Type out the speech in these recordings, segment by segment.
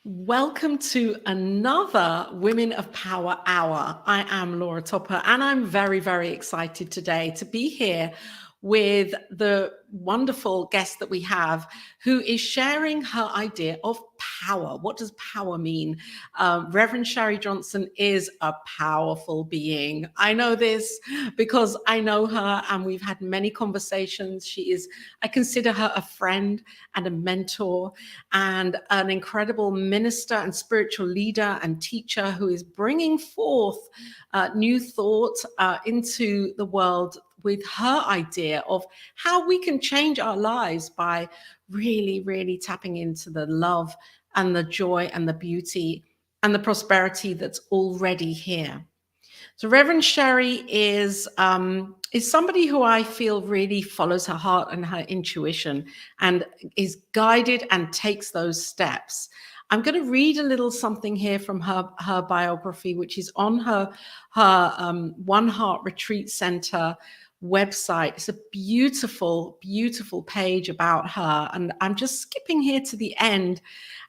Welcome to another Women of Power Hour. I am Laura Topper, and I'm very, very excited today to be here with the wonderful guest that we have, who is sharing her idea of power. What does power mean? Reverend Sharri Johnson is a powerful being. I know this because I know her and we've had many conversations. I consider her a friend and a mentor and an incredible minister and spiritual leader and teacher who is bringing forth new thought into the world with her idea of how we can change our lives by really, really tapping into the love and the joy and the beauty and the prosperity that's already here. So Reverend Sharri is somebody who I feel really follows her heart and her intuition and is guided and takes those steps. I'm going to read a little something here from her biography, which is on her One Heart Retreat Center website. It's a beautiful, beautiful page about her. And I'm just skipping here to the end.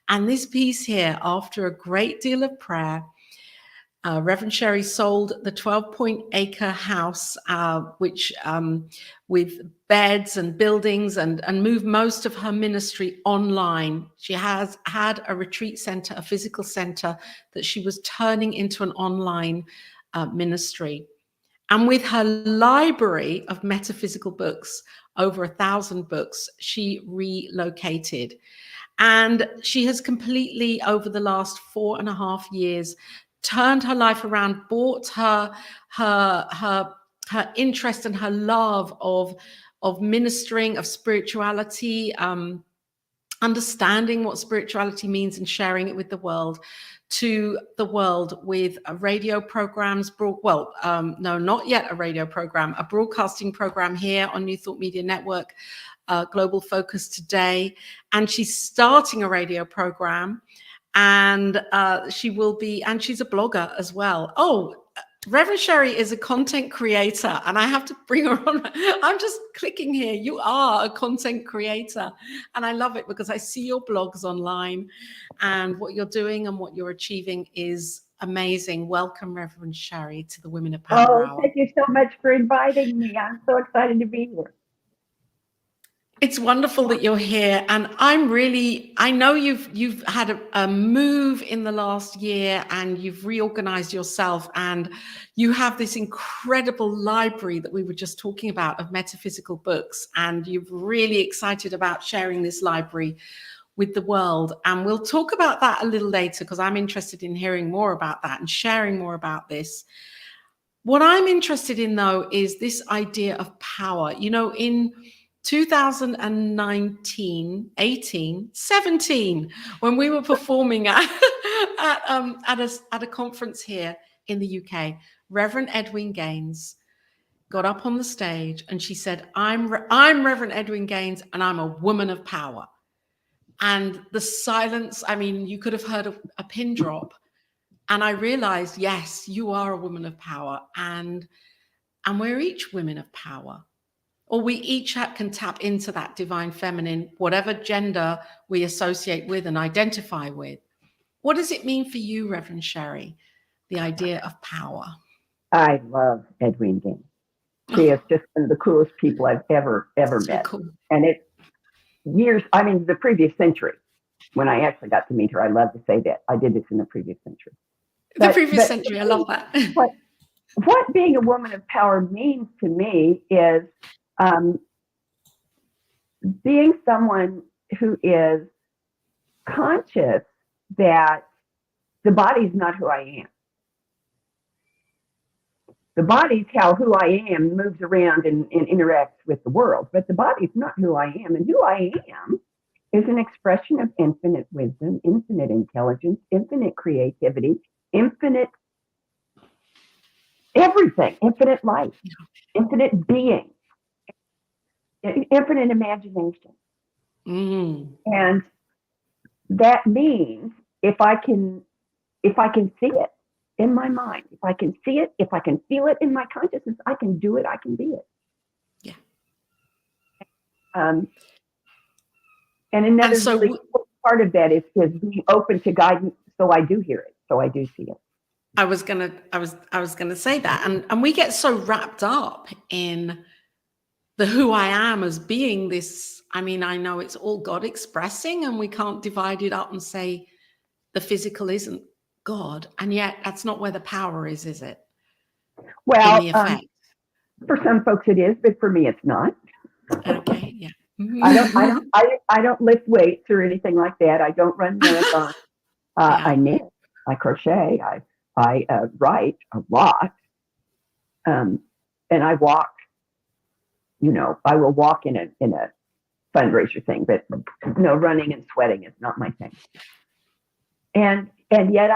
And this piece here, after a great deal of prayer, Reverend Sharri sold the 12-acre house, which with beds and buildings, and moved most of her ministry online. She has had a retreat center, a physical center that she was turning into an online ministry. And with her library of metaphysical books, over 1,000 books, she relocated. And she has completely, over the last 4.5 years, turned her life around, brought her interest and her love of ministering, of spirituality, understanding what spirituality means and sharing it with the world, to the world with radio programs. No, not yet a radio program, a broadcasting program here on New Thought Media Network, Global Focus Today. And she's starting a radio program, and she's a blogger as well. Oh, Reverend Sharri is a content creator, and I have to bring her on. I'm just clicking here. You are a content creator, and I love it because I see your blogs online, and what you're doing and what you're achieving is amazing. Welcome, Reverend Sharri, to the Women of Power Hour. Thank you so much for inviting me. I'm so excited to be here. It's wonderful that you're here, and I know you've had a move in the last year, and you've reorganized yourself, and you have this incredible library that we were just talking about of metaphysical books, and you're really excited about sharing this library with the world. And we'll talk about that a little later, because I'm interested in hearing more about that and sharing more about this. What I'm interested in, though, is this idea of power. You know, in 2019, 18, 17, when we were performing at a conference here in the UK, Reverend Edwin Gaines got up on the stage and she said, I'm Reverend Edwin Gaines, and I'm a woman of power. And the silence, I mean, you could have heard a pin drop. And I realized, yes, you are a woman of power, and we're each women of power. Or we each can tap into that divine feminine, whatever gender we associate with and identify with. What does it mean for you, Reverend Sharri, the idea of power? I love Edwin Gaines. She is just one of the coolest people I've ever met. Cool. And it's the previous century, when I actually got to meet her. I love to say that. I did this in the previous century. Previous century, I love that. What being a woman of power means to me is being someone who is conscious that the body's not who I am. The body's who I am moves around and interacts with the world, but the body's not who I am. And who I am is an expression of infinite wisdom, infinite intelligence, infinite creativity, infinite everything, infinite life, infinite being, infinite imagination. And that means if I can see it in my mind, if I can see it, if I can feel it in my consciousness, I can do it, I can be it. Yeah. And another really important part of that is being open to guidance. So I do hear it. So I do see it. I was gonna say that, and we get so wrapped up in the who I am as being this. I mean, I know it's all God expressing, and we can't divide it up and say the physical isn't God, and yet that's not where the power is it? Well, In the effect. for some folks it is, but for me it's not. Okay, yeah. I don't lift weights or anything like that. I don't run marathons. Yeah. I knit, I crochet, I write a lot, and I walk. You know, I will walk in a fundraiser thing, but no, running and sweating is not my thing. And yet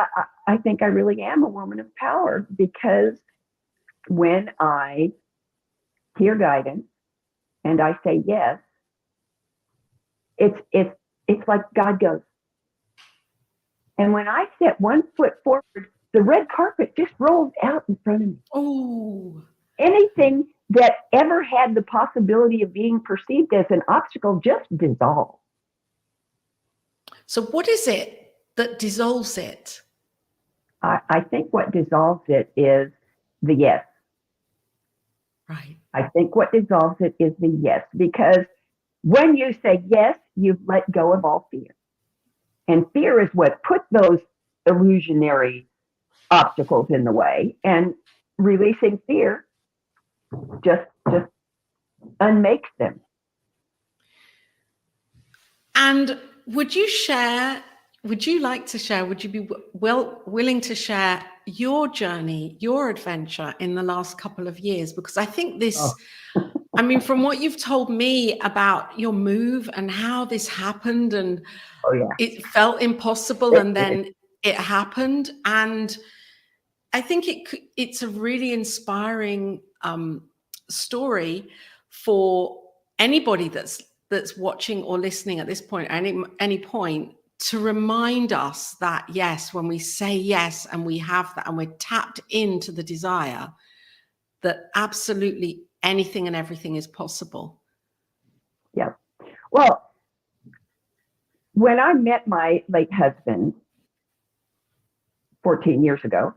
I think I really am a woman of power, because when I hear guidance and I say yes, it's like God goes. And when I set one foot forward, the red carpet just rolls out in front of me. Oh. Anything that ever had the possibility of being perceived as an obstacle just dissolves. So what is it that dissolves it? I think what dissolves it is the yes. Right. I think what dissolves it is the yes, because when you say yes, you've let go of all fear. And fear is what put those illusionary obstacles in the way, and releasing fear just unmakes them. And would you like to share, would you be willing to share your journey, your adventure in the last couple of years? Because I think this, I mean, from what you've told me about your move and how this happened, and it felt impossible, and then it happened. And I think it's a really inspiring story for anybody that's watching or listening at this point, any point, to remind us that yes, when we say yes and we have that and we're tapped into the desire, that absolutely anything and everything is possible. Yeah. Well, when I met my late husband 14 years ago,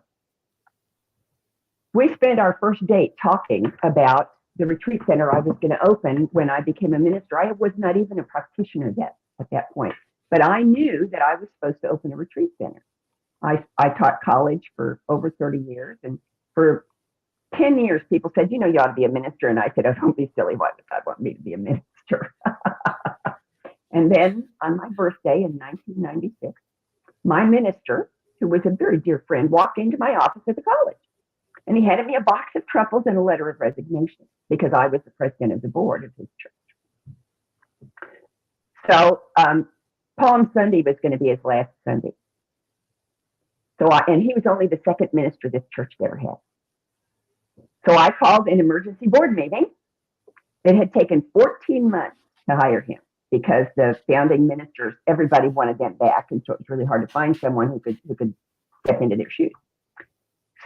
we spent our first date talking about the retreat center I was going to open when I became a minister. I was not even a practitioner yet at that point, but I knew that I was supposed to open a retreat center. I taught college for over 30 years, and for 10 years, people said, you know, you ought to be a minister. And I said, oh, don't be silly. Why would God want me to be a minister? And then on my birthday in 1996, my minister, who was a very dear friend, walked into my office at the college. And he handed me a box of truffles and a letter of resignation, because I was the president of the board of his church. So Palm Sunday was going to be his last Sunday. And he was only the second minister this church ever had. So I called an emergency board meeting. It had taken 14 months to hire him, because the founding ministers, everybody wanted them back. And so it was really hard to find someone who could step into their shoes.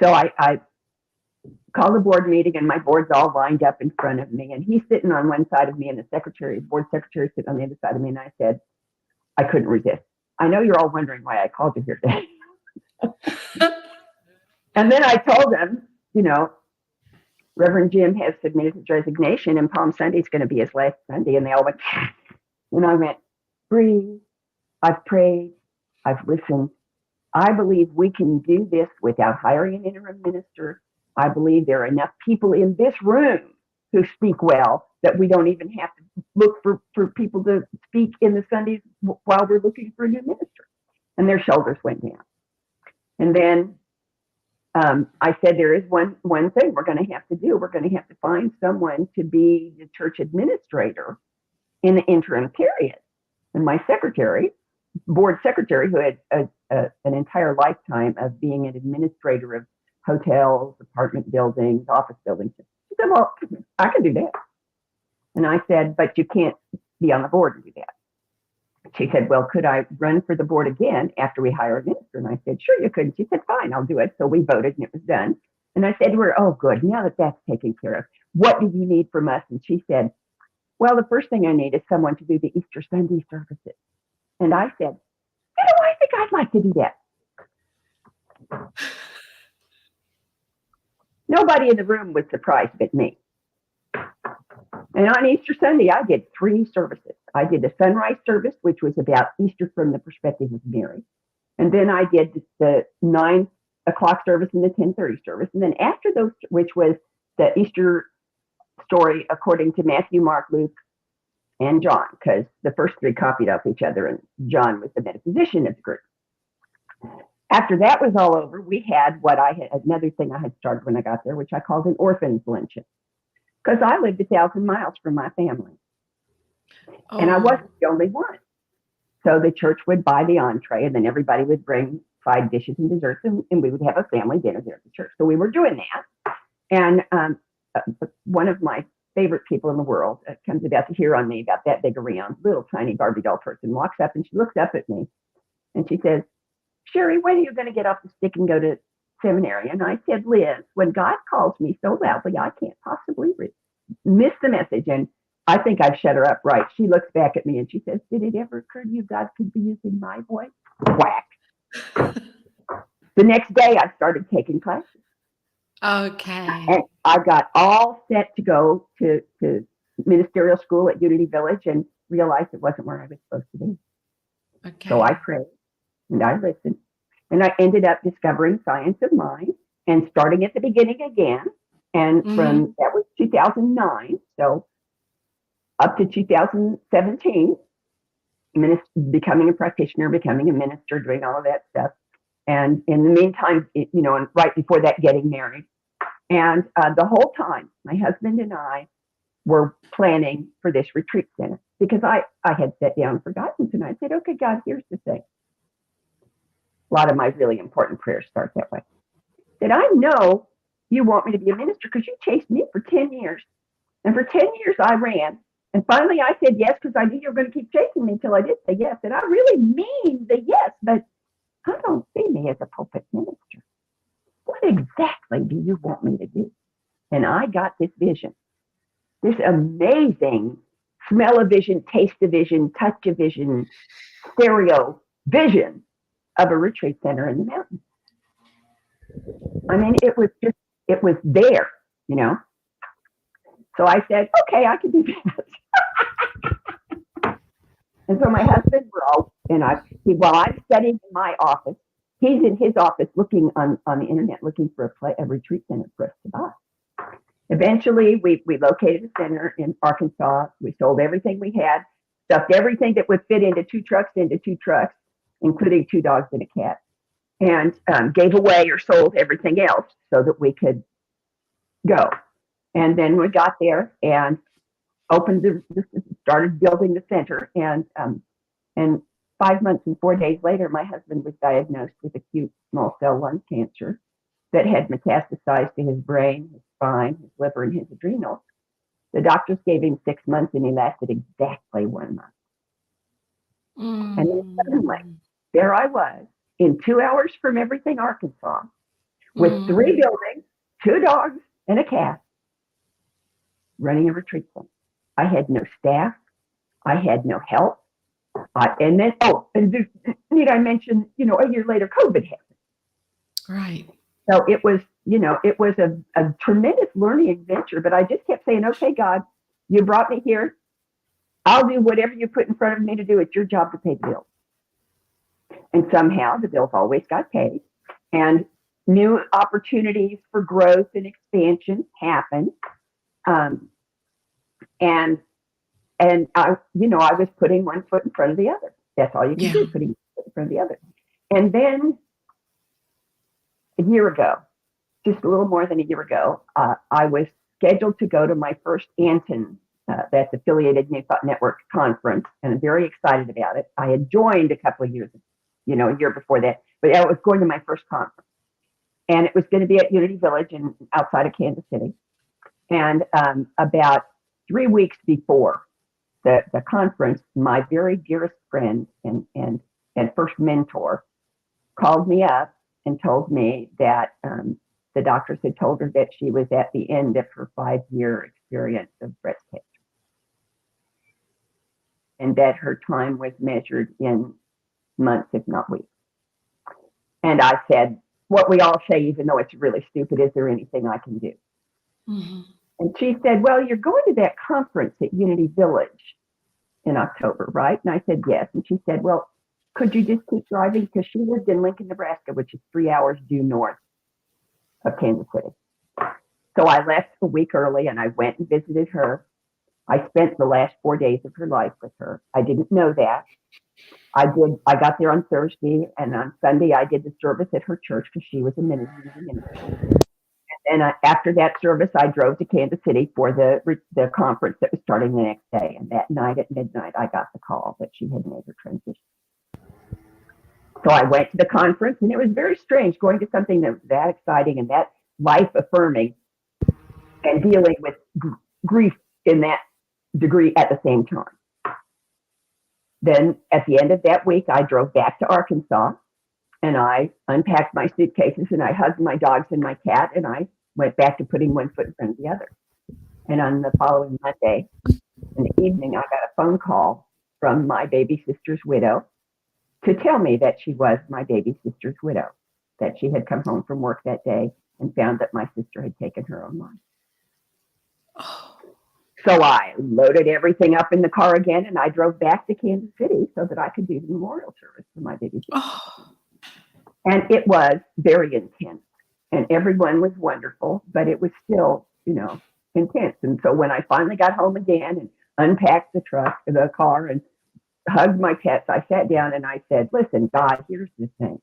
So I called the board meeting, and my board's all lined up in front of me. And he's sitting on one side of me, and the board secretary sitting on the other side of me. And I said, I couldn't resist. I know you're all wondering why I called you here today. And then I told them, you know, Reverend Jim has submitted his resignation, and Palm Sunday is going to be his last Sunday. And they all went, and I went, breathe. I've prayed. I've listened. I believe we can do this without hiring an interim minister. I believe there are enough people in this room who speak well that we don't even have to look for people to speak in the Sundays while we're looking for a new minister. And their shoulders went down. And then I said, there is one thing we're going to have to do. We're going to have to find someone to be the church administrator in the interim period. And my secretary, board secretary, who had an entire lifetime of being an administrator of hotels, apartment buildings, office buildings, she said, well, I can do that. And I said, but you can't be on the board and do that. She said, well, could I run for the board again after we hire a minister? And I said, sure, you could. And she said, fine, I'll do it. So we voted, and it was done. And I said to her, oh, good. Now that that's taken care of, what do you need from us? And she said, well, the first thing I need is someone to do the Easter Sunday services. And I said, I think I'd like to do that. Nobody in the room was surprised but me. And on Easter Sunday, I did 3 services. I did the sunrise service, which was about Easter from the perspective of Mary. And then I did the 9 o'clock service and the 10:30 service. And then after those, which was the Easter story according to Matthew, Mark, Luke, and John, because the first 3 copied off each other, and John was the metaphysician of the group. After that was all over, we had another thing I had started when I got there, which I called an orphan's luncheon, because I lived 1,000 miles from my family. Oh. And I wasn't the only one. So the church would buy the entree, and then everybody would bring 5 dishes and desserts, and we would have a family dinner there at the church. So we were doing that. And one of my favorite people in the world comes about to hear on me, about that big around, little tiny Barbie doll person, walks up and she looks up at me and she says, Sharri, when are you going to get off the stick and go to seminary? And I said, Liz, when God calls me so loudly, I can't possibly miss the message. And I think I've shut her up right. She looks back at me and she says, did it ever occur to you God could be using my voice? Whack. The next day I started taking classes. Okay. And I got all set to go to ministerial school at Unity Village and realized it wasn't where I was supposed to be. Okay. So I prayed and I listened. And I ended up discovering science of mind and starting at the beginning again. And from that was 2009. So up to 2017, becoming a practitioner, becoming a minister, doing all of that stuff. And in the meantime, and right before that, getting married. And the whole time, my husband and I were planning for this retreat center, because I had sat down for guidance and I said, okay, God, here's the thing. A lot of my really important prayers start that way. That I know you want me to be a minister because you chased me for 10 years. And for 10 years I ran. And finally I said yes because I knew you were going to keep chasing me until I did say yes. And I really mean the yes, but I don't see me as a pulpit minister. What exactly do you want me to do? And I got this vision, this amazing smell of vision, taste of vision, touch of vision, stereo vision of a retreat center in the mountains. I mean, it was there, So I said, okay, I can do that. And so my husband, while I'm studying in my office, he's in his office looking on the internet, looking for a retreat center for us to buy. Eventually, we located a center in Arkansas. We sold everything we had, stuffed everything that would fit into 2 trucks, including 2 dogs and a cat, and gave away or sold everything else so that we could go. And then we got there and started building the center. And 5 months and 4 days later, my husband was diagnosed with acute small cell lung cancer that had metastasized to his brain, his spine, his liver, and his adrenals. The doctors gave him 6 months, and he lasted exactly 1 month. And then suddenly, there I was, in 2 hours from everything, Arkansas, with 3 buildings, 2 dogs, and a cat, running a retreat center. I had no staff. I had no help. And need I mention, a year later, COVID happened. Right. So it was a tremendous learning adventure, but I just kept saying, okay, God, you brought me here. I'll do whatever you put in front of me to do. It's your job to pay the bills. And somehow the bills always got paid, and new opportunities for growth and expansion happened. And I was putting one foot in front of the other. That's all you can do, putting one foot in front of the other. And then a year ago, just a little more than a year ago, I was scheduled to go to my first Anton, that's Affiliated Network conference, and I'm very excited about it. I had joined a couple of years, a year before that, but I was going to my first conference. And it was going to be at Unity Village outside of Kansas City. And about 3 weeks before the conference, my very dearest friend and first mentor called me up and told me that the doctors had told her that she was at the end of her 5-year experience of breast cancer. and that her time was measured in months, if not weeks. And I said, what we all say, even though it's really stupid, is there anything I can do? Mm-hmm. And she said, well, you're going to that conference at Unity Village in October, right? And I said, yes. And she said, well, could you just keep driving? Because she lived in Lincoln, Nebraska, which is 3 hours due north of Kansas City. So I left a week early and I went and visited her. I spent the last 4 days of her life with her. I didn't know that. I got there on Thursday, and on Sunday I did the service at her church because she was a minister. And after that service, I drove to Kansas City for the conference that was starting the next day. And that night at midnight, I got the call that she had made her transition. So I went to the conference, and it was very strange going to something that was that exciting and that life affirming, and dealing with grief in that degree at the same time. Then at the end of that week, I drove back to Arkansas, and I unpacked my suitcases, and I hugged my dogs and my cat, and I went back to putting one foot in front of the other. And on the following Monday, in the evening, I got a phone call from my baby sister's widow to tell me that she was my baby sister's widow, that she had come home from work that day and found that my sister had taken her own life. So I loaded everything up in the car again, and I drove back to Kansas City so that I could do the memorial service for my baby sister. And it was very intense, and everyone was wonderful, but it was still, intense. And so when I finally got home again and unpacked the car and hugged my pets, I sat down and I said, listen, God, here's the thing.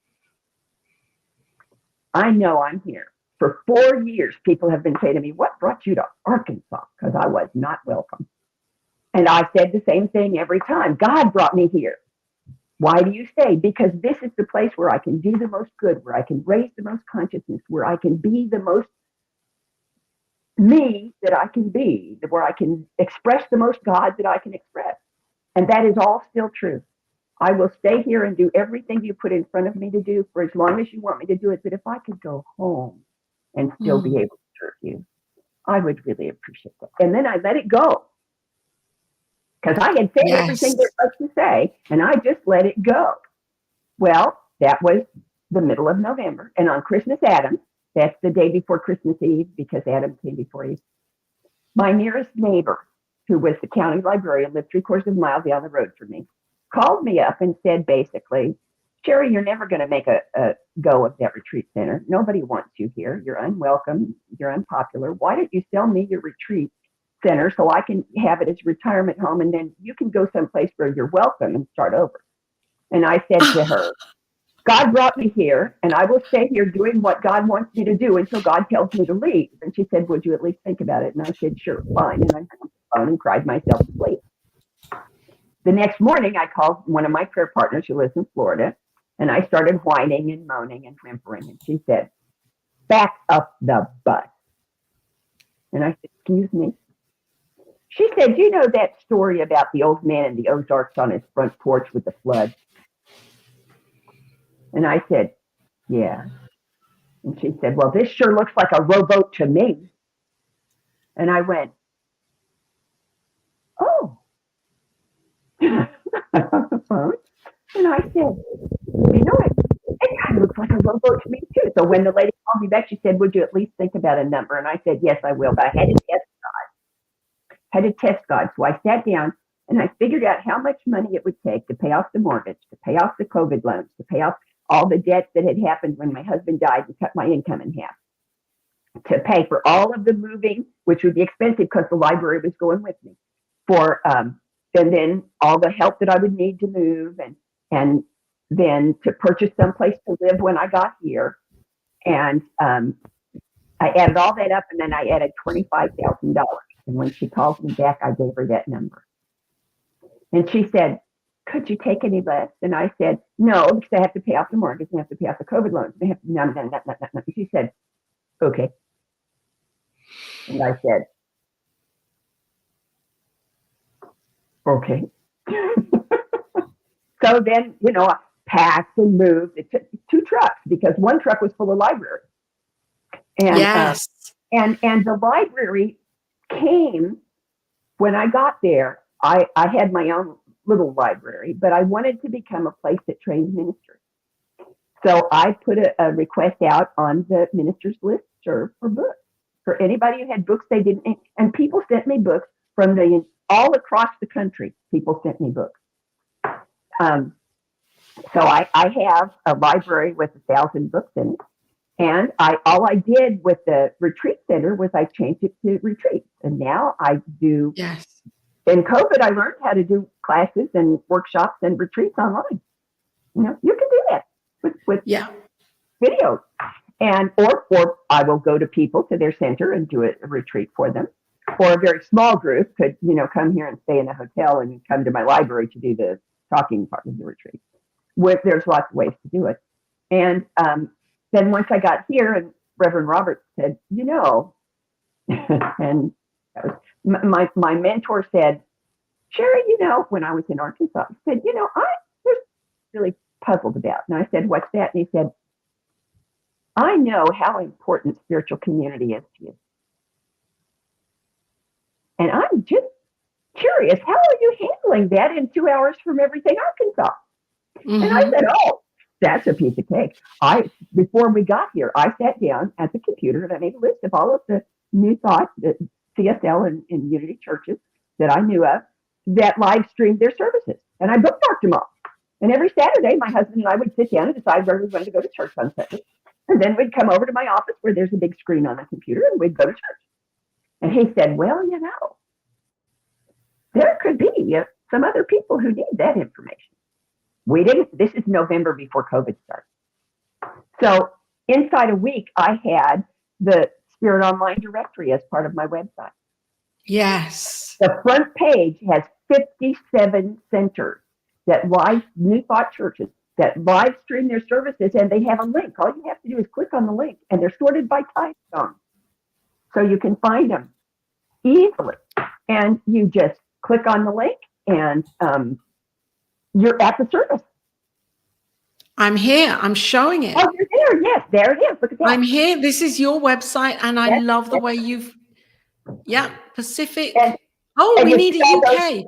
I know I'm here. For 4 years, people have been saying to me, what brought you to Arkansas? Because I was not welcome. And I said the same thing every time. God brought me here. Why do you stay? Because this is the place where I can do the most good, where I can raise the most consciousness, where I can be the most me that I can be, where I can express the most God that I can express. And that is all still true. I will stay here and do everything you put in front of me to do for as long as you want me to do it. But if I could go home and still be able to serve you, I would really appreciate that. And then I let it go. Because I had said everything there was to say, and I just let it go. Well, that was the middle of November. And on Christmas Adams, that's the day before Christmas Eve, because Adam came before Eve, my nearest neighbor, who was the county librarian, lived 3/4 of a mile down the road from me, called me up and said basically, Sharri, you're never going to make a go of that retreat center. Nobody wants you here. You're unwelcome. You're unpopular. Why don't you sell me your retreat center so I can have it as a retirement home, and then you can go someplace where you're welcome and start over. And I said to her, God brought me here, and I will stay here doing what God wants me to do until God tells me to leave. And she said, would you at least think about it? And I said, sure, fine. And I hung up the phone and cried myself to sleep. The next morning, I called one of my prayer partners who lives in Florida, and I started whining and moaning and whimpering. And she said, back up the bus. And I said, excuse me? She said, you know that story about the old man in the Ozarks on his front porch with the flood? And I said, yeah. And she said, well, this sure looks like a rowboat to me. And I went, oh. And I said, you know, it kind of looks like a rowboat to me too. So when the lady called me back, she said, would you at least think about a number? And I said, yes, I will. But I had to test God. So I sat down and I figured out how much money it would take to pay off the mortgage, to pay off the COVID loans, to pay off all the debts that had happened when my husband died and cut my income in half, to pay for all of the moving, which would be expensive because the library was going with me, for and then all the help that I would need to move, and then to purchase someplace to live when I got here. And I added all that up, and then I added $25,000. And when she called me back, I gave her that number. And she said, could you take any less? And I said, no, because I have to pay off the mortgage, and I have to pay off the COVID loans. I have to, no. She said, okay. And I said, okay. So then, I packed and moved. It took 2 trucks because one truck was full of library. And, yes. And the library came when I got there. I had my own little library, but I wanted to become a place that trains ministers. So I put a request out on the ministers list for books, for anybody who had books they didn't, and people sent me books from all across the country. People sent me books. So I have a library with 1,000 books in it. And all I did with the retreat center was I changed it to retreats. And now I do, yes. In COVID, I learned how to do classes and workshops and retreats online. You know, you can do that with videos. And, or I will go to people to their center and do a retreat for them. Or a very small group could, come here and stay in a hotel and come to my library to do the talking part of the retreat. There's lots of ways to do it. And then once I got here, and Reverend Robert said, and that was, my mentor said, Sharri, when I was in Arkansas, he said, I was really puzzled about. And I said, what's that? And he said, I know how important spiritual community is to you. And I'm just curious, how are you handling that in 2 hours from everything Arkansas? Mm-hmm. And I said, oh, that's a piece of cake. Before we got here, I sat down at the computer and I made a list of all of the new thoughts that CSL and Unity churches that I knew of that live streamed their services. And I bookmarked them all. And every Saturday, my husband and I would sit down and decide where we wanted to go to church on Sunday. And then we'd come over to my office where there's a big screen on the computer and we'd go to church. And he said, well, there could be some other people who need that information. We didn't. This is November before COVID started. So inside a week, I had the Spirit Online directory as part of my website. Yes. The front page has 57 centers New Thought churches that live stream their services, and they have a link. All you have to do is click on the link, and they're sorted by time zone. So you can find them easily. And you just click on the link, and you're at the service. I'm here. I'm showing it. Oh, you're there. Yes, there it is. Look at that. I'm here. This is your website, and I love the way you've. Yeah, Pacific. We need a UK.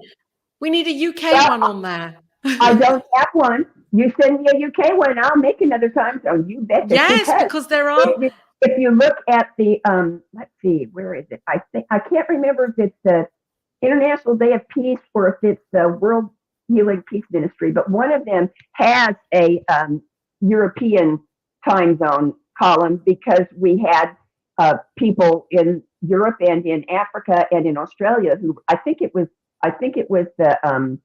We need a UK one on there. I don't have one. You send me a UK one, and I'll make another time zone. You bet. Yes, because there are. If you look at the let's see, where is it? I can't remember if it's the International Day of Peace or if it's the World Healing Peace Ministry, but one of them has a European time zone column because we had people in Europe and in Africa and in Australia who I think it was the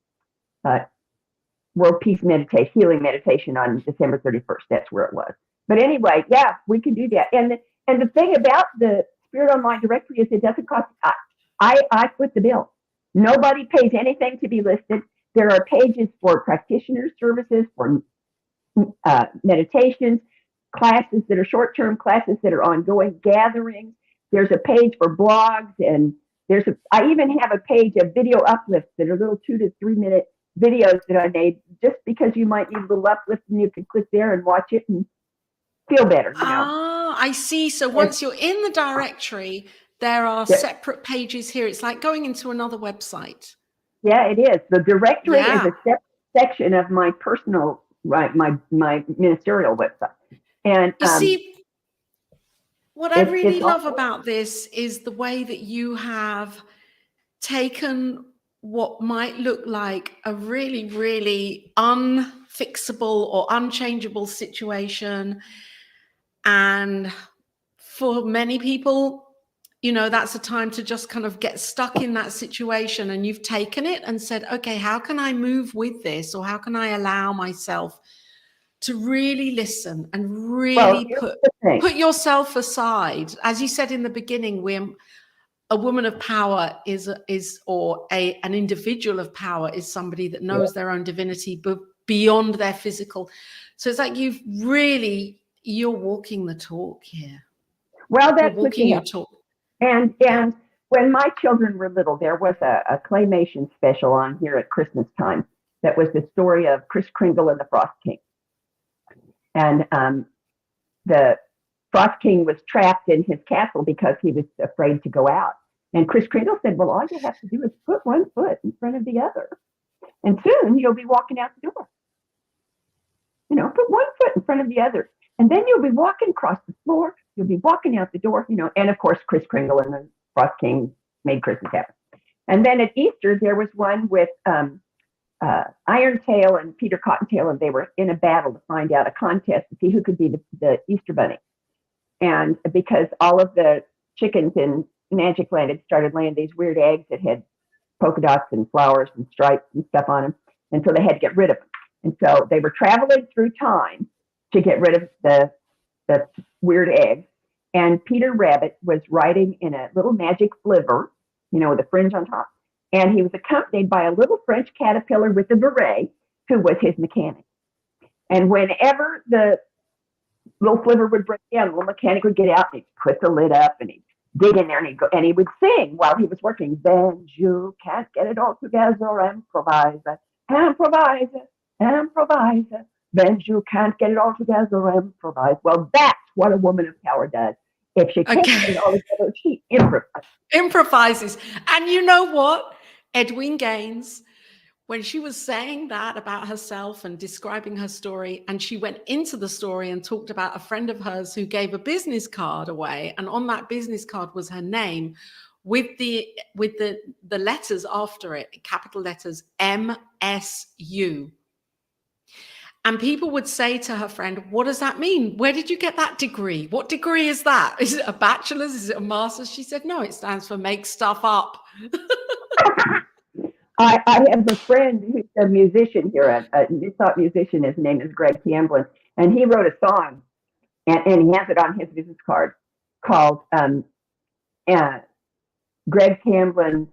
World Peace Healing Meditation on December 31st. That's where it was. But anyway, yeah, we can do that. And the thing about the Spirit Online directory is it doesn't cost. I foot the bill. Nobody pays anything to be listed. There are pages for practitioner services, for meditations, classes that are short-term, classes that are ongoing, gatherings. There's a page for blogs, and I even have a page of video uplifts that are little 2 to 3 minute videos that I made just because you might need a little uplift and you can click there and watch it and feel better. I see. So once you're in the directory, there are separate pages here. It's like going into another website. Yeah, it is. The directory is a separate section of my personal, my ministerial website. And you see, what I really love about this is the way that you have taken what might look like a really, really unfixable or unchangeable situation. And for many people, that's a time to just kind of get stuck in that situation. And you've taken it and said, okay, how can I move with this? Or how can I allow myself to really listen and really put yourself aside? As you said in the beginning, a woman of power an individual of power is somebody that knows their own divinity, but beyond their physical. So it's like you're walking the talk here. Well, that's walking your talk. And when my children were little, there was a claymation special on here at Christmas time that was the story of Kris Kringle and the Frost King. And the Frost King was trapped in his castle because he was afraid to go out. And Kris Kringle said, well, all you have to do is put one foot in front of the other. And soon you'll be walking out the door. You know, put one foot in front of the other. And then you'll be walking across the floor. You'll be walking out the door, you know, and of course, Kris Kringle and the Frost King made Christmas happen. And then at Easter, there was one with Iron Tail and Peter Cottontail, and they were in a battle to find out, a contest to see who could be the Easter Bunny. And because all of the chickens in Magic Land had started laying these weird eggs that had polka dots and flowers and stripes and stuff on them. And so they had to get rid of them. And so they were traveling through time to get rid of the weird eggs. And Peter Rabbit was riding in a little magic flivver, you know, with a fringe on top. And he was accompanied by a little French caterpillar with a beret, who was his mechanic. And whenever the little flivver would break down, the little mechanic would get out and he'd put the lid up and he'd dig in there and he'd go, and he would sing while he was working. Then you can't get it all together, improvise, improvise, improvise. Then you can't get it all together, improvise. Well, that's what a woman of power does. If she can't get it all together, she improvises. And you know what? Edwin Gaines, when she was saying that about herself and describing her story, and she went into the story and talked about a friend of hers who gave a business card away, and on that business card was her name with the letters after it, capital letters, MSU. And people would say to her friend, what does that mean? Where did you get that degree? What degree is that? Is it a bachelor's? Is it a master's? She said, no, it stands for make stuff up. I have a friend who's a musician here, a New Thought musician. His name is Greg Camblin, and he wrote a song, and he has it on his business card called Greg Camblin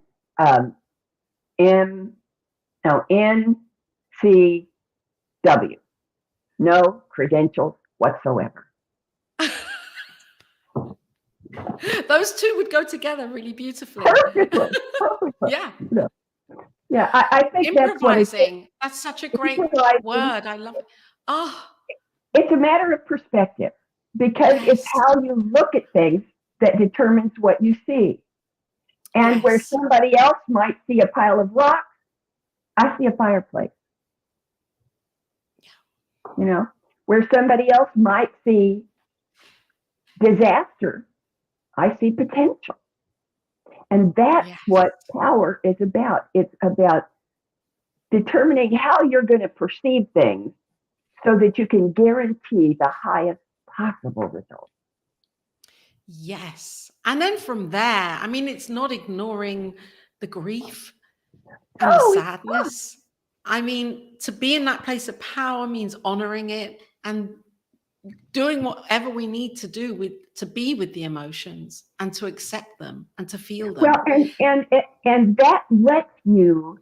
NCW. No credentials whatsoever. Those two would go together really beautifully. Perfectly. Yeah. Yeah, I think improvising. That's such a great word. I love it. Oh, it's a matter of perspective, because it's how you look at things that determines what you see. And where somebody else might see a pile of rocks, I see a fireplace. You know, where somebody else might see disaster, I see potential. And that's what power is about. It's about determining how you're going to perceive things so that you can guarantee the highest possible result. Yes. And then from there, I mean, it's not ignoring the grief and the sadness. I mean, to be in that place of power means honoring it and doing whatever we need to do to be with the emotions and to accept them and to feel them. Well, and that lets you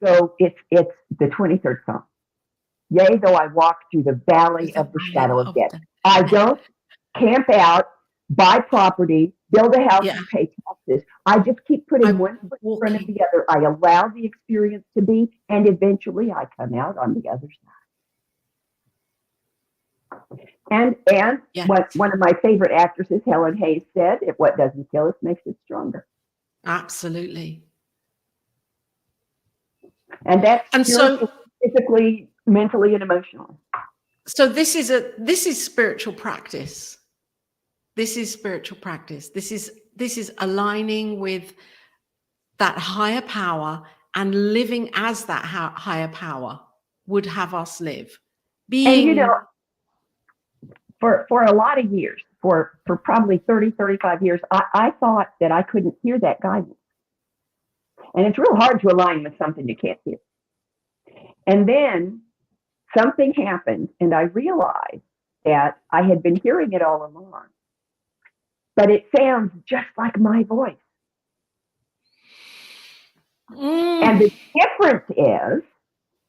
go. It's the 23rd Psalm. Yea, though I walk through the valley of the shadow of death, I don't camp out, buy property, build a house, and pay taxes. I just keep putting one foot in front of the other. I allow the experience to be, and eventually I come out on the other side. And what one of my favorite actresses, Helen Hayes, said, if what doesn't kill us makes us stronger. Absolutely. And that's physically, mentally, and emotionally. So this is spiritual practice. This is spiritual practice. This is aligning with that higher power and living as that higher power would have us live. And you know, for a lot of years, for probably 30, 35 years, I thought that I couldn't hear that guidance. And it's real hard to align with something you can't hear. And then something happened, and I realized that I had been hearing it all along. But it sounds just like my voice. And the difference is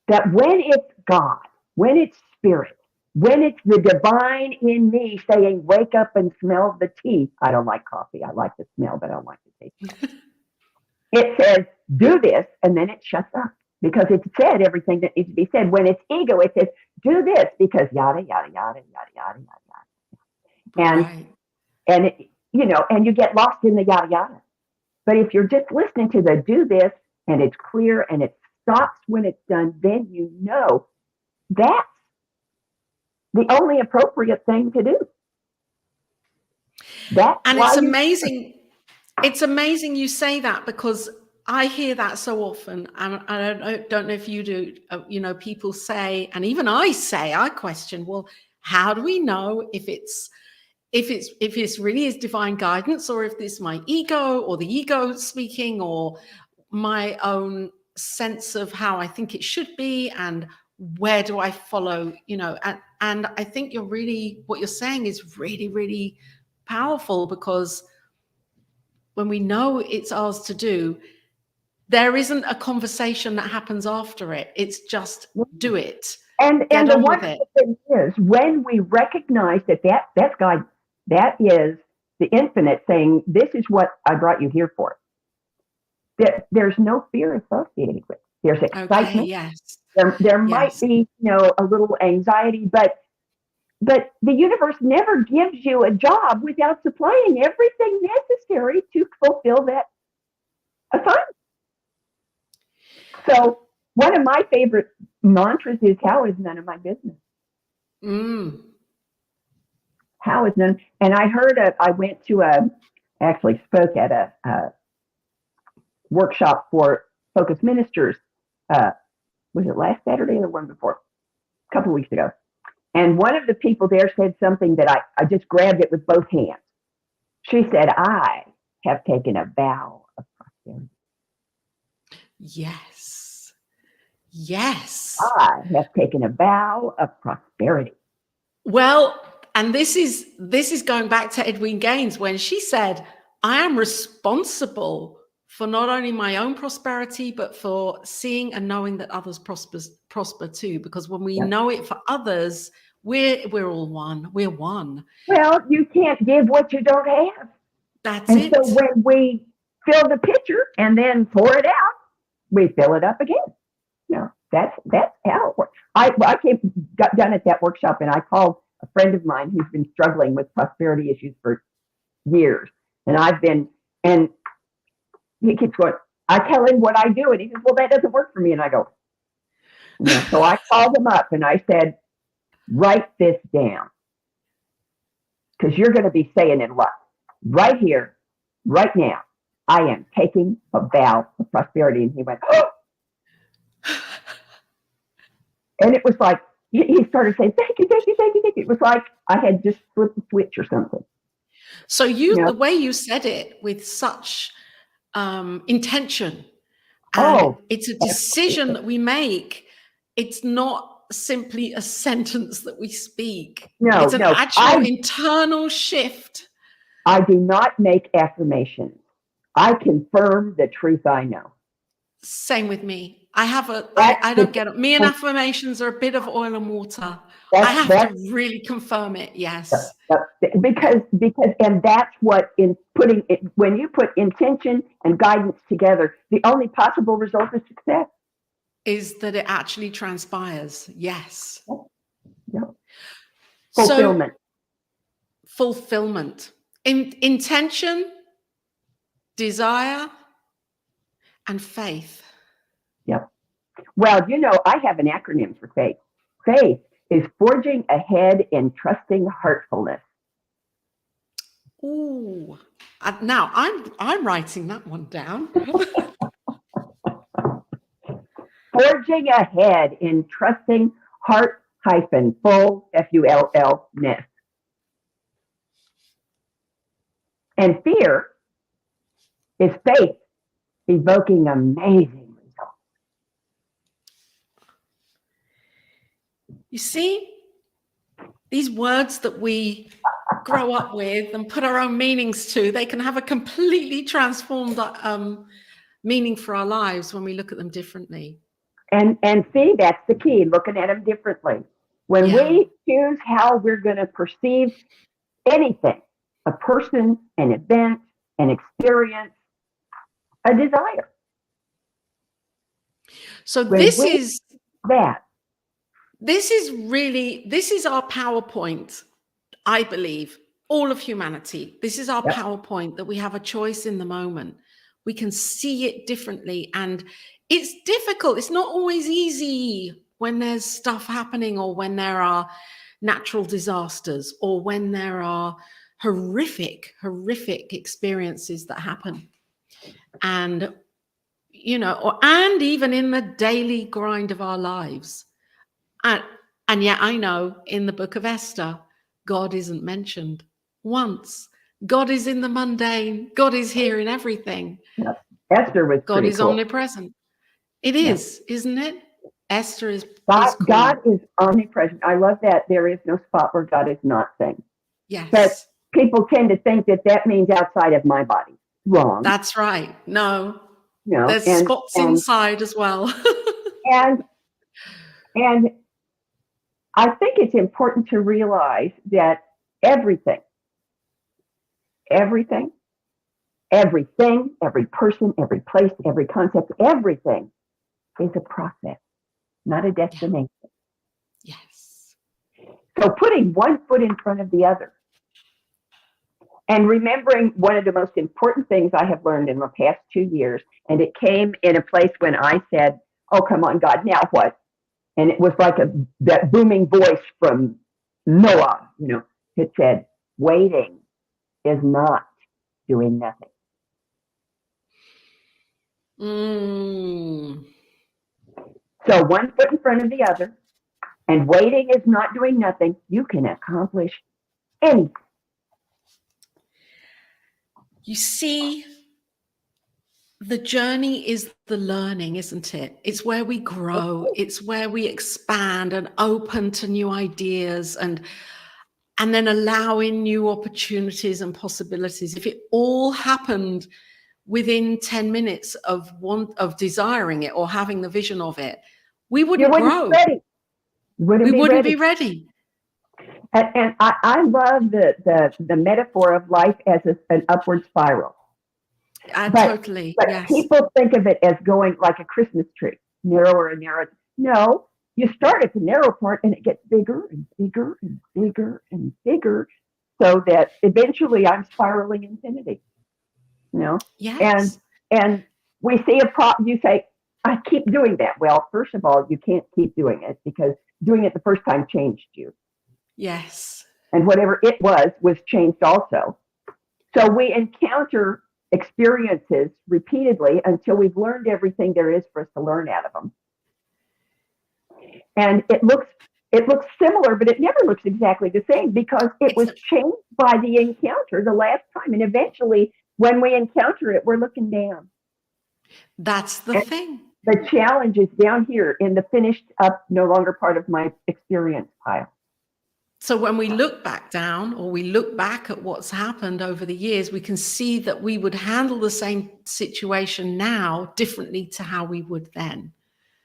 that when it's God, when it's spirit, when it's the divine in me saying, wake up and smell the tea. I don't like coffee. I like the smell, but I don't like the taste. It says, do this, and then it shuts up because it's said everything that needs to be said. When it's ego, it says, do this because yada, yada, yada, yada, yada, yada, yada. And it, you know, and you get lost in the yada, yada. But if you're just listening to the do this, and it's clear and it stops when it's done, then you know that's the only appropriate thing to do. And it's amazing. It's amazing you say that, because I hear that so often. I don't know if you do. You know, people say, and even I say, I question, well, how do we know if it's really is divine guidance, or if it's my ego or the ego speaking, or my own sense of how I think it should be, and where do I follow, you know? And I think what you're saying is really, really powerful, because when we know it's ours to do, there isn't a conversation that happens after it. It's just do it. And Get the on with it. wonderful thing is, when we recognize that's God, that is the infinite saying, this is what I brought you here for. That there's no fear associated with it. There's excitement. Okay, yes. There might be, you know, a little anxiety, but the universe never gives you a job without supplying everything necessary to fulfill that assignment. So one of my favorite mantras is, how is none of my business? How is none? And I actually spoke at a workshop for focus ministers. Was it last Saturday or the one before? A couple of weeks ago. And one of the people there said something that I just grabbed it with both hands. She said, I have taken a vow of prosperity. Yes. Yes. I have taken a vow of prosperity. Well, and this is going back to Edwene Gaines, when she said, I am responsible for not only my own prosperity, but for seeing and knowing that others prosper too. Because when we know it for others, we're all one. We're one. Well, you can't give what you don't have. That's it. And so when we fill the pitcher and then pour it out, we fill it up again. No, that's how it works. I got done at that workshop, and I called a friend of mine who's been struggling with prosperity issues for years. And he keeps going, I tell him what I do, and he says, well, that doesn't work for me. And I go, no. So I called him up and I said, write this down, because you're going to be saying it a lot. Right here, right now, I am taking a vow of prosperity. And he went, oh. And it was like, he started saying, thank you, thank you, thank you, thank you. It was like I had just flipped a switch or something. So the way you said it with such intention, and it's a decision that we make. It's not simply a sentence that we speak. No, it's an actual internal shift. I do not make affirmations. I confirm the truth I know. Same with me. I don't get it. Me and affirmations are a bit of oil and water. I have to really confirm it. Yes. Because and that's what when you put intention and guidance together, the only possible result is success. Is that it actually transpires. Yes. Yep. Fulfillment. Intention, desire, and faith. Yep. Well, I have an acronym for faith. Faith is forging ahead in trusting heartfulness. Ooh. Now I'm writing that one down. Forging ahead in trusting heart-full, F-U-L-L-ness. And fear is faith evoking amazing results. You see, these words that we grow up with and put our own meanings to, they can have a completely transformed meaning for our lives when we look at them differently. And see, that's the key, looking at them differently. When we choose how we're going to perceive anything, a person, an event, an experience, a desire. So this is our PowerPoint, I believe, all of humanity. This is our PowerPoint, that we have a choice in the moment. We can see it differently. And it's difficult. It's not always easy when there's stuff happening, or when there are natural disasters, or when there are horrific experiences that happen. And, and even in the daily grind of our lives. And yet I know in the book of Esther, God isn't mentioned once. God is in the mundane. God is here in everything. Yeah. Esther was God is cool. Omnipresent. It is, isn't it? Esther is cool. God is omnipresent. I love that. There is no spot where God is not thing. Yes. But people tend to think that means outside of my body. Wrong. That's right. No. There's spots inside as well. and I think it's important to realize that everything, every person, every place, every concept, everything is a process, not a destination. Yes. So putting one foot in front of the other, and remembering one of the most important things I have learned in the past 2 years, and it came in a place when I said, oh, come on, God, now what? And it was like that booming voice from Noah, it said, waiting is not doing nothing. So one foot in front of the other, and waiting is not doing nothing. You can accomplish anything. You see, the journey is the learning, isn't it? It's where we grow. It's where we expand and open to new ideas, and then allow in new opportunities and possibilities. If it all happened within 10 minutes of desiring it or having the vision of it, we wouldn't grow. We wouldn't be ready. And I love the metaphor of life as an upward spiral. But yes. People think of it as going like a Christmas tree, narrower and narrower. No, you start at the narrow part and it gets bigger and bigger and bigger and bigger, so that eventually I'm spiraling infinity. Yes. And we see you say, I keep doing that. Well, first of all, you can't keep doing it, because doing it the first time changed you. Yes. And whatever it was changed also. So we encounter experiences repeatedly until we've learned everything there is for us to learn out of them. And it looks similar, but it never looks exactly the same, because it was changed by the encounter the last time. And eventually, when we encounter it, we're looking down. That's the thing. The challenge is down here in the finished up, no longer part of my experience pile. So when we look back down, or we look back at what's happened over the years, we can see that we would handle the same situation now differently to how we would then.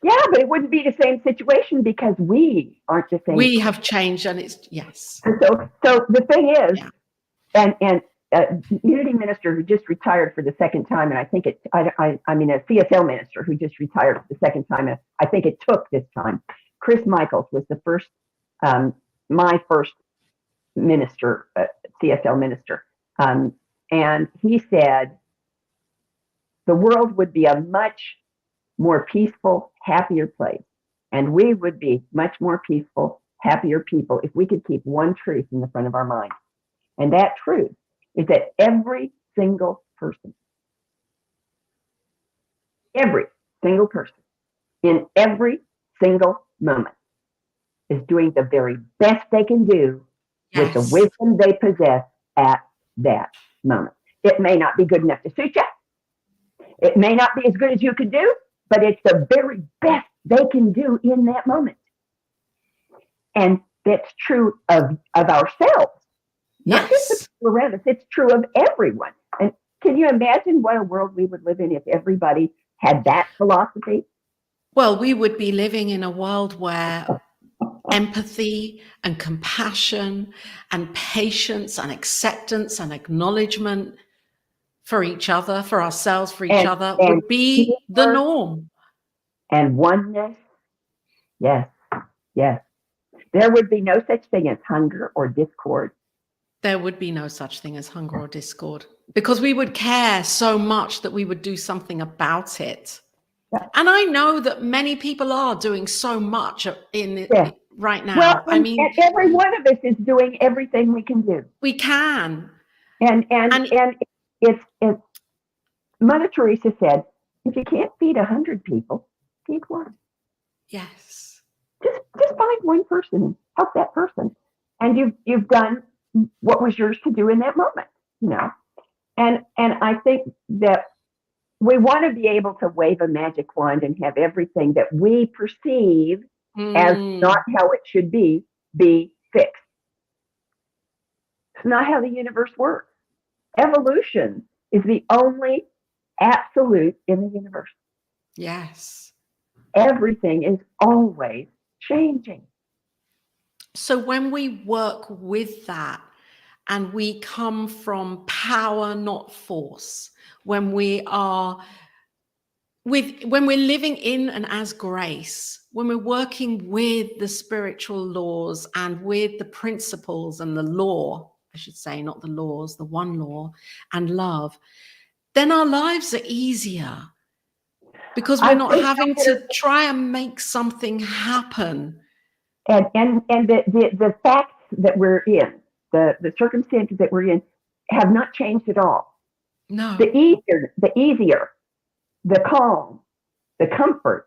Yeah, but it wouldn't be the same situation, because we aren't the same. We have changed, and it's, yes. So the thing is, and Unity minister who just retired for the second time, and I think I mean a CSL minister who just retired for the second time, and I think it took this time. Chris Michaels was the first, my first minister, CSL minister, and he said the world would be a much more peaceful, happier place, and we would be much more peaceful, happier people if we could keep one truth in the front of our mind. And that truth is that every single person in every single moment is doing the very best they can do with the wisdom they possess at that moment. It may not be good enough to suit you. It may not be as good as you could do, but it's the very best they can do in that moment. And that's true of ourselves. Not just the people around us, it's true of everyone. And can you imagine what a world we would live in if everybody had that philosophy? Well, we would be living in a world where empathy and compassion and patience and acceptance and acknowledgement for each other, for ourselves, for each other, would be the norm. And oneness. Yes. There would be no such thing as hunger or discord. There would be no such thing as hunger or discord. because we would care so much that we would do something about it. Yeah. And I know that many people are doing so much in Yeah. right now. Well, I mean, and every one of us is doing everything we can do. we can. And And it's Mother Teresa said, if you can't feed 100 people, feed one. yes. Just find one person and help that person. And you've done what was yours to do in that moment, you know. And I think that we want to be able to wave a magic wand and have everything that we perceive as not how it should be fixed. It's not how the universe works. Evolution is the only absolute in the universe. Yes. Everything is always changing. So when we work with that and we come from power, not force, when we are when we're living in and as grace, when we're working with the spiritual laws and with the principles and the law, I should say, not the laws, the one law and love, then our lives are easier because we're not having to try and make something happen. And the facts that we're in, the circumstances that we're in, have not changed at all. No. The easier, the calm, the comfort,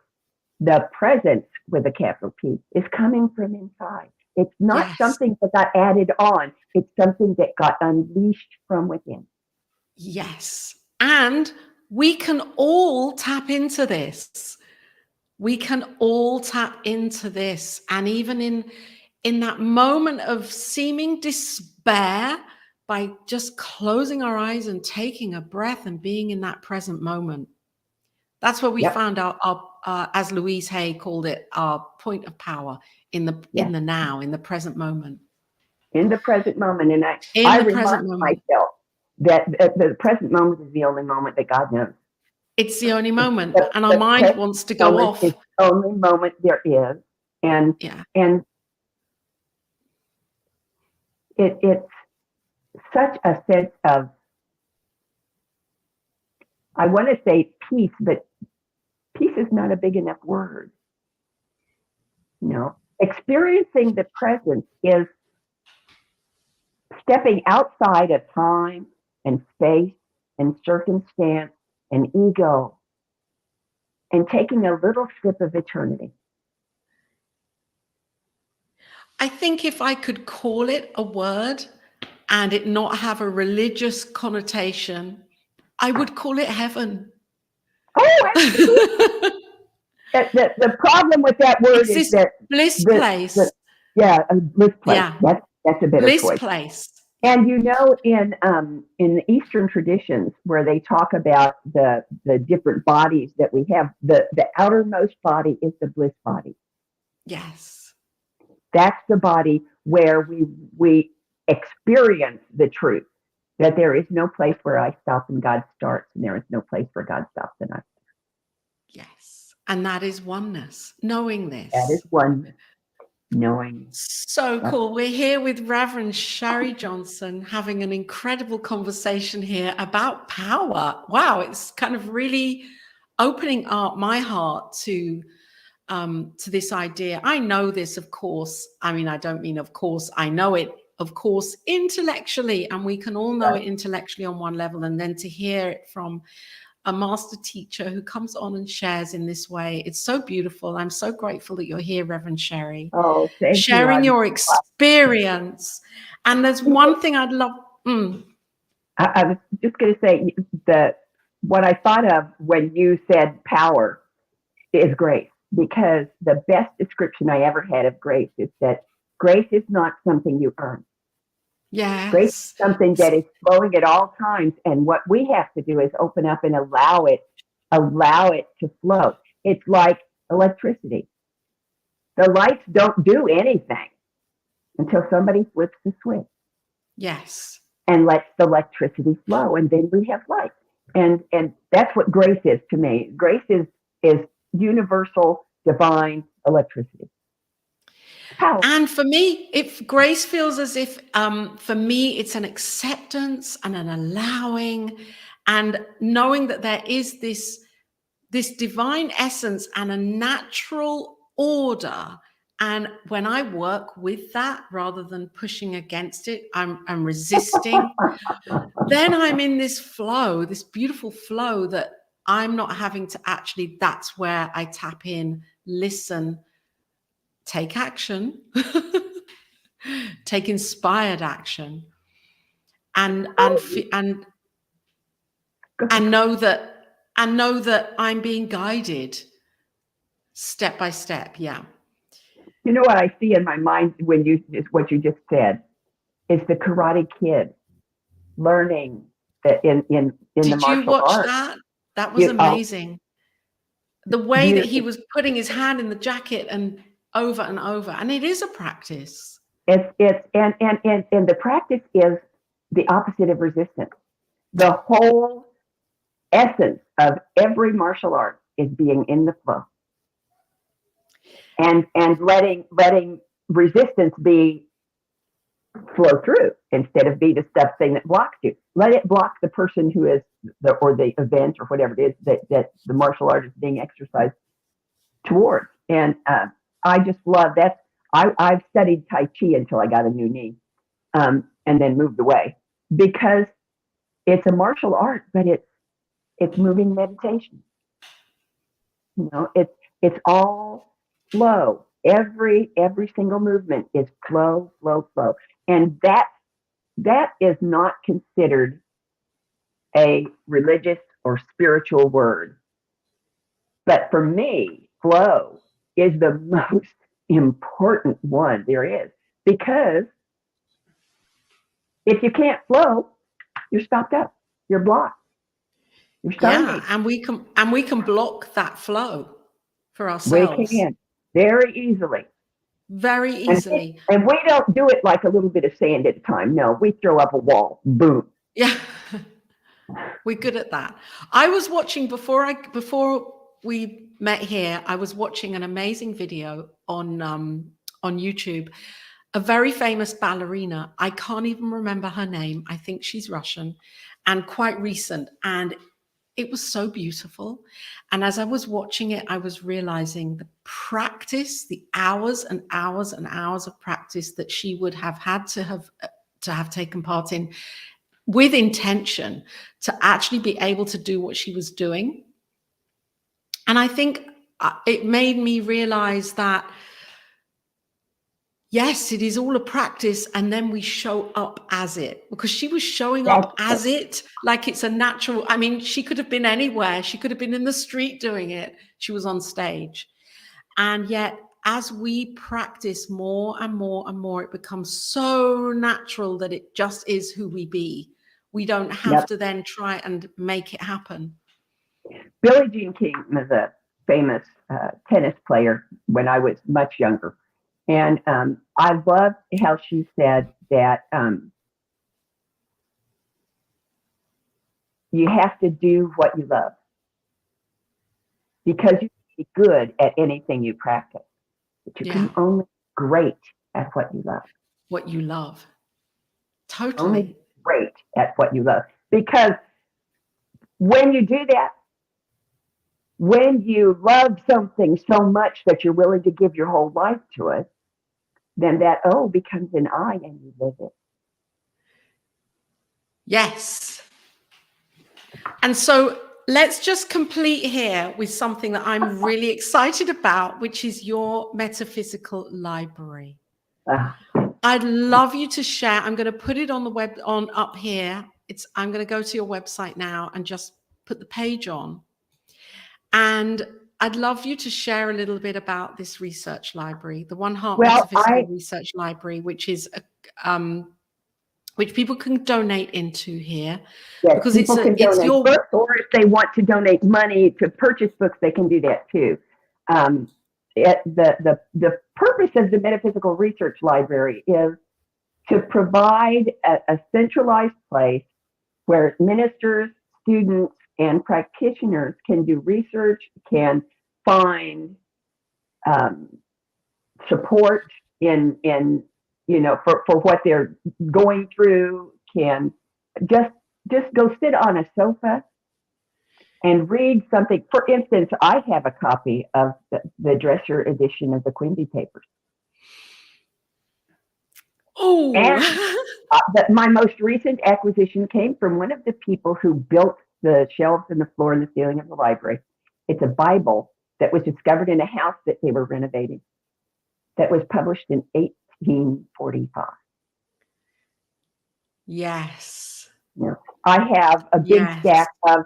the presence with a capital P is coming from inside. It's not something that got added on. It's something that got unleashed from within. Yes. And we can all tap into this. We can all tap into this. And even in that moment of seeming despair, by just closing our eyes and taking a breath and being in that present moment. That's where we found our as Louise Hay called it, our point of power in the now, in the present moment. In the present moment. And I remind myself that the present moment is the only moment that God knows. It's the only moment. And our mind wants to go off. It's the only moment there is. And it's such a sense of, I want to say peace, but peace is not a big enough word. No. Experiencing the present is stepping outside of time and space and circumstance and ego and taking a little sip of eternity. I think if I could call it a word and it not have a religious connotation, I would call it heaven. Oh, the problem with that word is that bliss place. A bliss place. Yeah. That's a better bliss choice. Place. And you know, in the Eastern traditions where they talk about the different bodies that we have, the outermost body is the bliss body. Yes. That's the body where we experience the truth, that there is no place where I stop and God starts, and there is no place where God stops and I start. Yes. And that is oneness, knowing this. That is oneness, knowing. So cool. We're here with Reverend Sharri Johnson having an incredible conversation here about power. Wow, it's kind of really opening up my heart to this idea. I know this, of course. I mean, I don't mean of course. I know it, of course, intellectually, and we can all know it intellectually on one level, and then to hear it from a master teacher who comes on and shares in this way. It's so beautiful. I'm so grateful that you're here, Reverend Sharri. Oh, thank sharing you. Your experience. And there's one thing I'd love. I was just going to say that what I thought of when you said power is grace, because the best description I ever had of grace is that grace is not something you earn. Yes. Grace is something that is flowing at all times, and what we have to do is open up and allow it to flow. It's like electricity. The lights don't do anything until somebody flips the switch. Yes. And lets the electricity flow, and then we have light. And that's what grace is to me. Grace is universal, divine electricity. How? And for me, if grace feels as if, for me, it's an acceptance and an allowing, and knowing that there is this divine essence and a natural order. And when I work with that, rather than pushing against it, I'm resisting. Then I'm in this flow, this beautiful flow that I'm not having to actually, that's where I tap in, listen, take action, take inspired action, and know that I'm being guided step by step. Yeah. You know what I see in my mind when what you just said is the Karate Kid learning in the Did you martial watch arts. that? That was amazing. The way that he Beautiful. was putting his hand in the jacket and over, and it is a practice. And the practice is the opposite of resistance. The whole essence of every martial art is being in the flow, and letting resistance be flow through instead of be the stuff thing that blocks you. Let it block the person who is the event or whatever it is that the martial art is being exercised towards. And I just love that. I've studied Tai Chi until I got a new knee, and then moved away, because it's a martial art, but it's moving meditation. You know, it's all flow. Every single movement is flow, flow, flow, and that is not considered a religious or spiritual word. But for me, flow is the most important one there is, because if you can't flow, you're stopped up, you're blocked, you're stagnated. Yeah, and we can block that flow for We ourselves can very easily. very easily. And we don't do it like a little bit of sand at a time. No, we throw up a wall. Boom. Yeah. We're good at that. I was watching before we met here, I was watching an amazing video on YouTube. A very famous ballerina. I can't even remember her name. I think she's Russian and quite recent. And it was so beautiful. And as I was watching it, I was realizing the practice, the hours and hours and hours of practice that she would have had to have taken part in with intention to actually be able to do what she was doing. And I think it made me realize that, yes, it is all a practice, and then we show up as it, because she was showing up as it, like it's a natural. I mean, she could have been anywhere. She could have been in the street doing it. She was on stage. And yet, as we practice more and more and more, it becomes so natural that it just is who we be. We don't have to then try and make it happen. Billie Jean King was a famous tennis player when I was much younger. And I loved how she said that you have to do what you love, because you can be good at anything you practice, but you can only be great at what you love. What you love. Totally. Only great at what you love. Because when you do that, when you love something so much that you're willing to give your whole life to it, then that O becomes an I, and you live it. Yes. And so let's just complete here with something that I'm really excited about, which is your metaphysical library. I'd love you to share. I'm going to put it on the web up here. I'm going to go to your website now and just put the page on. And I'd love you to share a little bit about this research library, the One Heart Metaphysical Research Library, which is which people can donate into here. Yes, because people can donate your books, or if they want to donate money to purchase books, they can do that too. The purpose of the Metaphysical Research Library is to provide a centralized place where ministers, students, and practitioners can do research, can find support in for what they're going through, can just go sit on a sofa and read something. For instance, I have a copy of the Dresser edition of the Quimby Papers. Oh, And but my most recent acquisition came from one of the people who built the shelves and the floor and the ceiling of the library. It's a Bible that was discovered in a house that they were renovating, that was published in 1845. yes. Yeah. I have a big Yes. stack of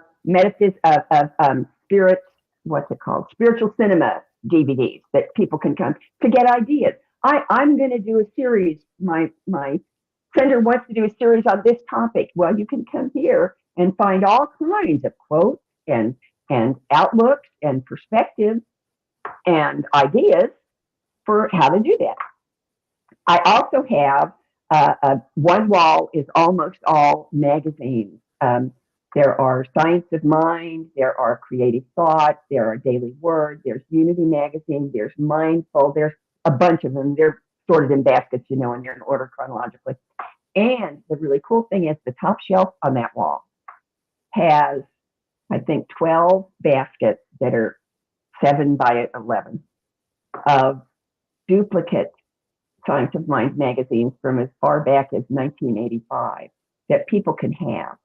spirit, what's it called? Spiritual cinema DVDs that people can come to get ideas. I'm going to do a series. My sender wants to do a series on this topic. Well, you can come here and find all kinds of quotes and outlooks and perspectives and ideas for how to do that. I also have one wall is almost all magazines. There are Science of Mind, there are Creative Thought, there are Daily Word, there's Unity Magazine, there's Mindful, there's a bunch of them. They're sorted in baskets, and they're in order chronologically. And the really cool thing is the top shelf on that wall has, I think, 12 baskets that are 7 by 11 of duplicate Science of Mind magazines from as far back as 1985 that people can have.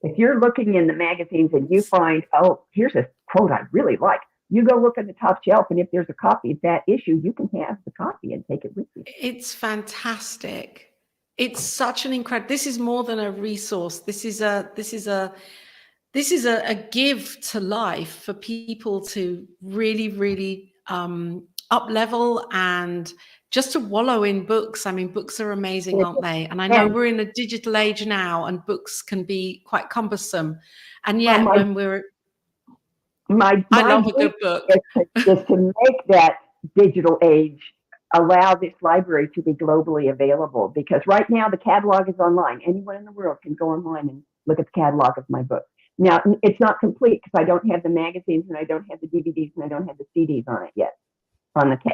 If you're looking in the magazines and you find, oh, here's a quote I really like, you go look at the top shelf, and if there's a copy of that issue, you can have the copy and take it with you. It's fantastic. It's such an incredible, this is more than a resource. This is a give to life for people to really, really up level and just to wallow in books. I mean, books are amazing, aren't they? And I know we're in a digital age now, and books can be quite cumbersome. And yet, when we're I love a good book. Is to make that digital age allow this library to be globally available, because right now the catalog is online. Anyone in the world can go online and look at the catalog of my book. Now, it's not complete because I don't have the magazines, and I don't have the DVDs, and I don't have the CDs on it yet,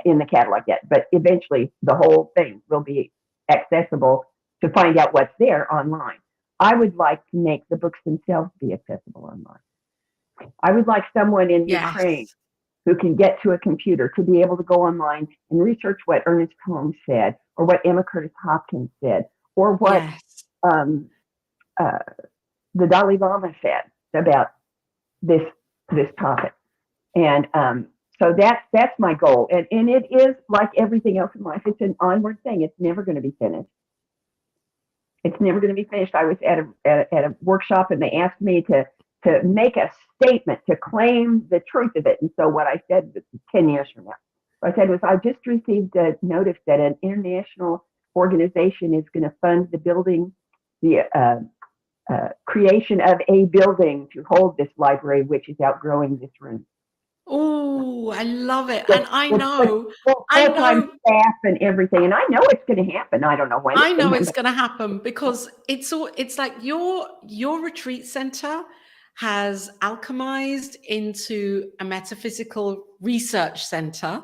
in the catalog yet. But eventually, the whole thing will be accessible to find out what's there online. I would like to make the books themselves be accessible online. I would like someone in Ukraine who can get to a computer to be able to go online and research what Ernest Combs said, or what Emma Curtis Hopkins said, or what the Dalai Lama said about this topic. And so that's my goal. And it is like everything else in life. It's an onward thing. It's never going to be finished. It's never going to be finished. I was at a workshop, and they asked me to make a statement, to claim the truth of it. And so what I said 10 years from now, what I said was, I just received a notice that an international organization is going to fund the building, the creation of a building to hold this library, which is outgrowing this room. Oh, I love it. But, and I know staff and everything. And I know it's going to happen. I don't know when. I know it's going to happen, because it's like your retreat center has alchemized into a metaphysical research center.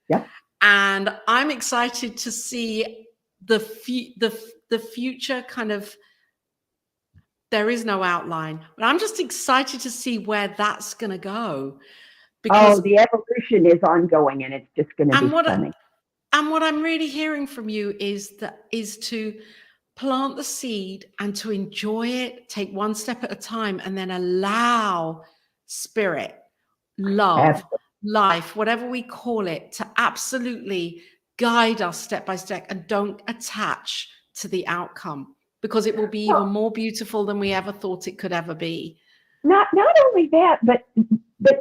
Yeah. And I'm excited to see the future kind of, there is no outline, but I'm just excited to see where that's going to go. Because the evolution is ongoing, and it's just going to be stunning. And what I'm really hearing from you is to plant the seed and to enjoy it, take one step at a time, and then allow spirit, love, life, whatever we call it, to absolutely guide us step by step, and don't attach to the outcome, because it will be even more beautiful than we ever thought it could ever be. Not only that, but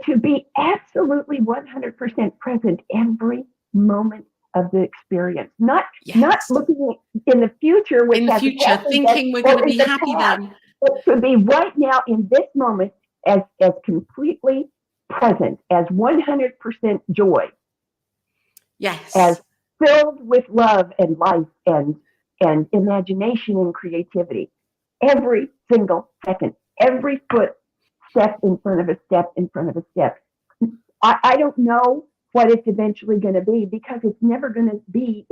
to be absolutely 100% present every moment of the experience, not looking in the future, thinking we're going to be happy then, but to be right now in this moment as completely present, as 100% joy, as filled with love and life and imagination and creativity, every single second, every step in front of a step in front of a step. I don't know what it's eventually going to be, because it's never going to be,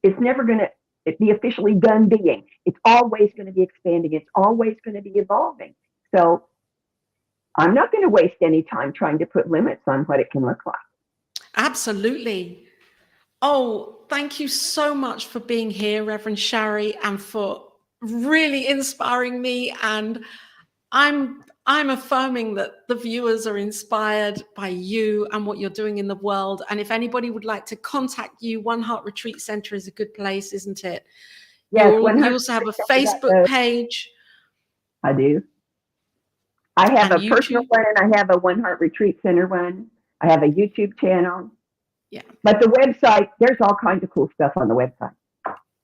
it's never going to be officially done being. It's always going to be expanding. It's always going to be evolving. So I'm not going to waste any time trying to put limits on what it can look like. Absolutely. Oh, thank you so much for being here, Reverend Sharri, and for really inspiring me. And I'm affirming that the viewers are inspired by you and what you're doing in the world. And if anybody would like to contact you, One Heart Retreat Center is a good place, isn't it? Yes, you also have a Facebook page. I do. I have and a personal YouTube. one, and I have a One Heart Retreat Center one. I have a YouTube channel. Yeah. But the website, there's all kinds of cool stuff on the website.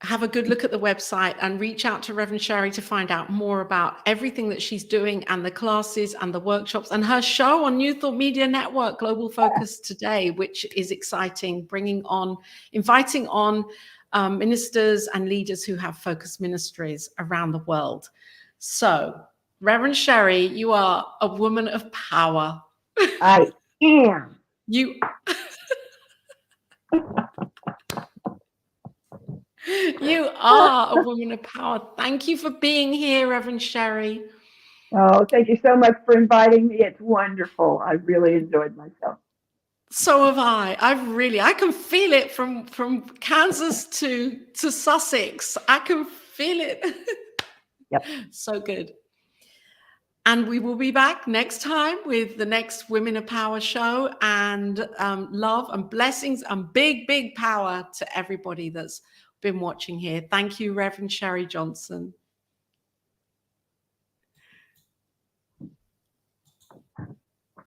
Have a good look at the website and reach out to Reverend Sharri to find out more about everything that she's doing, and the classes and the workshops, and her show on New Thought Media Network, Global Focus Today, which is exciting, inviting on ministers and leaders who have focus ministries around the world. So, Reverend Sharri, you are a woman of power. I am. You You are a woman of power. Thank you for being here, Reverend Sharri. Oh, thank you so much for inviting me. It's wonderful. I really enjoyed myself. So have I. I can feel it from Kansas to Sussex. I can feel it. Yep. So good. And we will be back next time with the next Women of Power show, and love and blessings and big power to everybody that's been watching here. Thank you, Reverend Sharri Johnson.